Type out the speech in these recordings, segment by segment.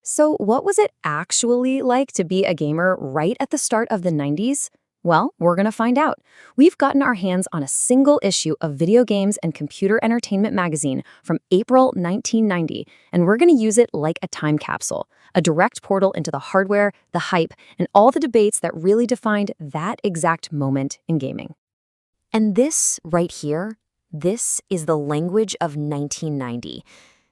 So, what was it actually like to be a gamer right at the start of the 90s? Well, we're going to find out. We've gotten our hands on a single issue of Video Games and Computer Entertainment magazine from April 1990, and we're going to use it like a time capsule, a direct portal into the hardware, the hype, and all the debates that really defined that exact moment in gaming. And this right here, this is the language of 1990.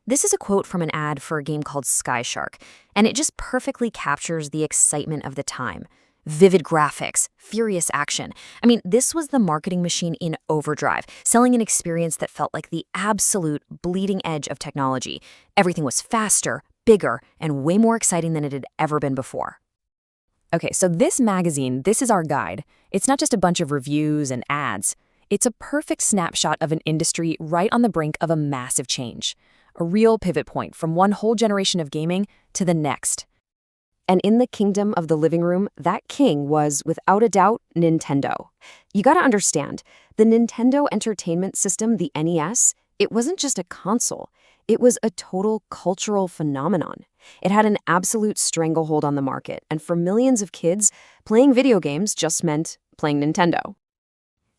This is a quote from an ad for a game called Sky Shark, and it just perfectly captures the excitement of the time. Vivid graphics, furious action. I mean, this was the marketing machine in overdrive, selling an experience that felt like the absolute bleeding edge of technology. Everything was faster, bigger, and way more exciting than it had ever been before. Okay, so this magazine, this is our guide. It's not just a bunch of reviews and ads. It's a perfect snapshot of an industry right on the brink of a massive change. A real pivot point from one whole generation of gaming to the next. And in the kingdom of the living room, that king was, without a doubt, Nintendo. You gotta understand, the Nintendo Entertainment System, the NES, it wasn't just a console. It was a total cultural phenomenon. It had an absolute stranglehold on the market, and for millions of kids, playing video games just meant playing Nintendo.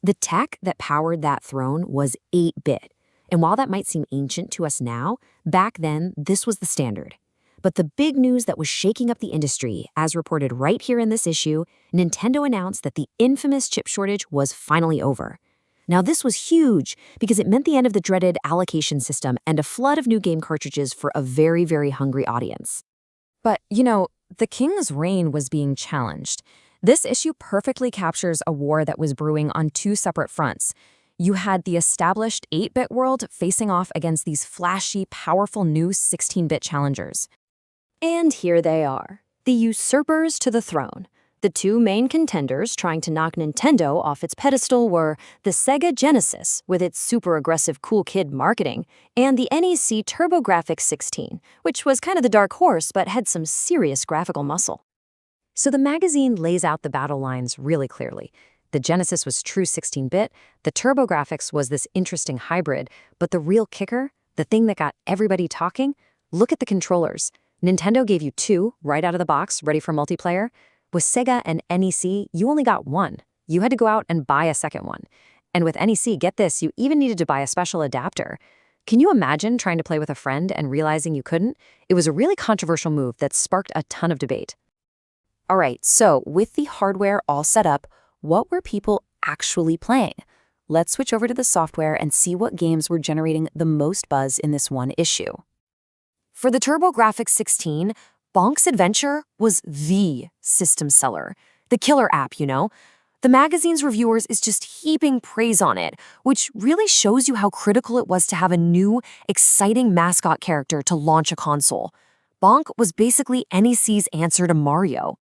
The tech that powered that throne was 8-bit. And while that might seem ancient to us now, back then, this was the standard. But the big news that was shaking up the industry, as reported right here in this issue, Nintendo announced that the infamous chip shortage was finally over. Now, this was huge because it meant the end of the dreaded allocation system and a flood of new game cartridges for a very, very hungry audience. But, the king's reign was being challenged. This issue perfectly captures a war that was brewing on two separate fronts. You had the established 8-bit world facing off against these flashy, powerful new 16-bit challengers. And here they are, the usurpers to the throne. The two main contenders trying to knock Nintendo off its pedestal were the Sega Genesis, with its super aggressive cool kid marketing, and the NEC TurboGrafx 16, which was kind of the dark horse but had some serious graphical muscle. So the magazine lays out the battle lines really clearly. The Genesis was true 16-bit, the TurboGrafx was this interesting hybrid, but the real kicker, the thing that got everybody talking, look at the controllers. Nintendo gave you two right out of the box, ready for multiplayer. With Sega and NEC, you only got one. You had to go out and buy a second one. And with NEC, get this, you even needed to buy a special adapter. Can you imagine trying to play with a friend and realizing you couldn't? It was a really controversial move that sparked a ton of debate. All right, so with the hardware all set up, what were people actually playing? Let's switch over to the software and see what games were generating the most buzz in this one issue. For the TurboGrafx 16, Bonk's Adventure was the system seller. The killer app, The magazine's reviewers is just heaping praise on it, which really shows you how critical it was to have a new, exciting mascot character to launch a console. Bonk was basically NEC's answer to Mario.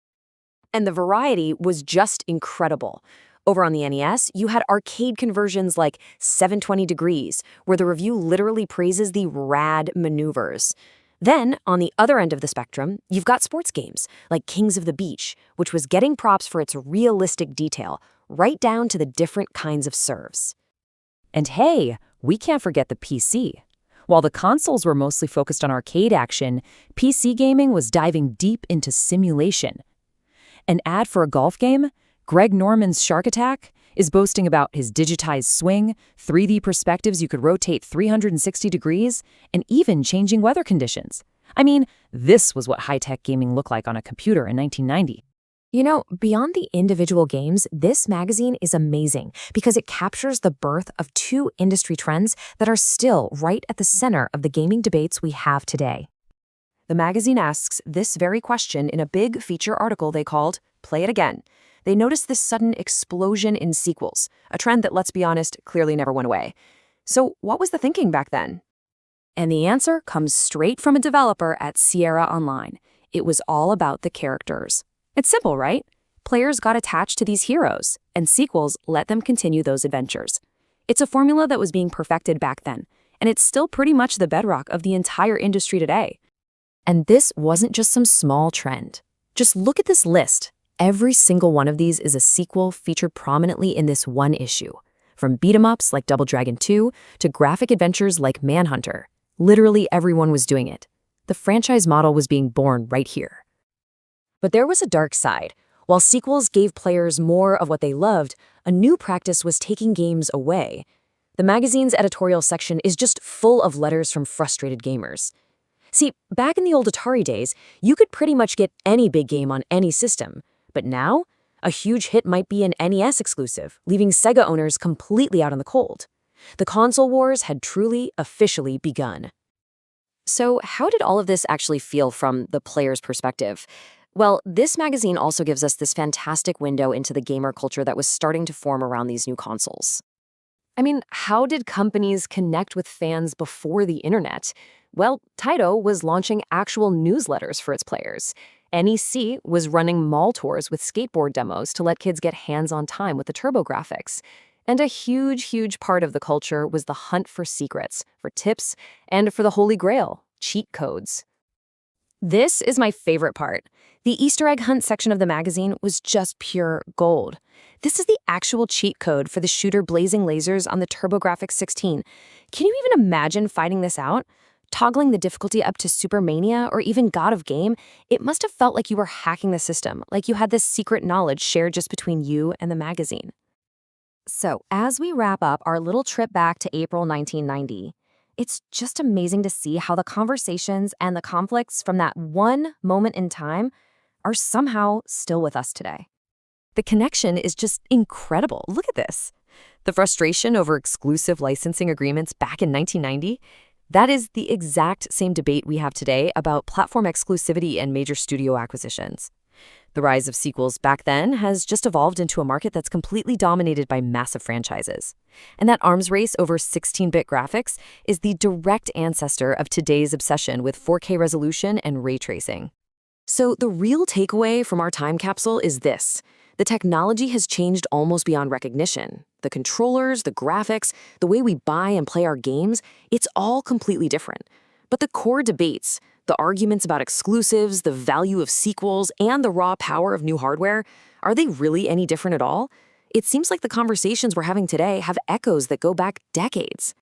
And the variety was just incredible. Over on the NES, you had arcade conversions like 720 Degrees, where the review literally praises the rad maneuvers. Then, on the other end of the spectrum, you've got sports games like Kings of the Beach, which was getting props for its realistic detail, right down to the different kinds of serves. And hey, we can't forget the PC. While the consoles were mostly focused on arcade action, PC gaming was diving deep into simulation. An ad for a golf game, Greg Norman's Shark Attack, is boasting about his digitized swing, 3D perspectives you could rotate 360 degrees, and even changing weather conditions. I mean, this was what high-tech gaming looked like on a computer in 1990. Beyond the individual games, this magazine is amazing because it captures the birth of two industry trends that are still right at the center of the gaming debates we have today. The magazine asks this very question in a big feature article they called Play It Again. They noticed this sudden explosion in sequels, a trend that, let's be honest, clearly never went away. So what was the thinking back then? And the answer comes straight from a developer at Sierra Online. It was all about the characters. It's simple, right? Players got attached to these heroes, and sequels let them continue those adventures. It's a formula that was being perfected back then, and it's still pretty much the bedrock of the entire industry today. And this wasn't just some small trend. Just look at this list. Every single one of these is a sequel featured prominently in this one issue. From beat-em-ups like Double Dragon 2 to graphic adventures like Manhunter. Literally everyone was doing it. The franchise model was being born right here. But there was a dark side. While sequels gave players more of what they loved, a new practice was taking games away. The magazine's editorial section is just full of letters from frustrated gamers. See, back in the old Atari days, you could pretty much get any big game on any system. But now, a huge hit might be an NES exclusive, leaving Sega owners completely out in the cold. The console wars had truly, officially begun. So, how did all of this actually feel from the player's perspective? Well, this magazine also gives us this fantastic window into the gamer culture that was starting to form around these new consoles. I mean, how did companies connect with fans before the internet? Well, Taito was launching actual newsletters for its players. NEC was running mall tours with skateboard demos to let kids get hands-on time with the TurboGrafx. And a huge part of the culture was the hunt for secrets, for tips, and for the Holy Grail, cheat codes. This is my favorite part. The Easter egg hunt section of the magazine was just pure gold. This is the actual cheat code for the shooter Blazing Lasers on the TurboGrafx 16. Can you even imagine fighting this out? Toggling the difficulty up to Supermania or even God of Game, it must have felt like you were hacking the system, like you had this secret knowledge shared just between you and the magazine. So, as we wrap up our little trip back to April 1990, it's just amazing to see how the conversations and the conflicts from that one moment in time are somehow still with us today. The connection is just incredible. Look at this. The frustration over exclusive licensing agreements back in 1990, that is the exact same debate we have today about platform exclusivity and major studio acquisitions. The rise of sequels back then has just evolved into a market that's completely dominated by massive franchises. And that arms race over 16-bit graphics is the direct ancestor of today's obsession with 4K resolution and ray tracing. So the real takeaway from our time capsule is this. The technology has changed almost beyond recognition. The controllers, the graphics, the way we buy and play our games, it's all completely different. But the core debates, the arguments about exclusives, the value of sequels, and the raw power of new hardware, are they really any different at all? It seems like the conversations we're having today have echoes that go back decades.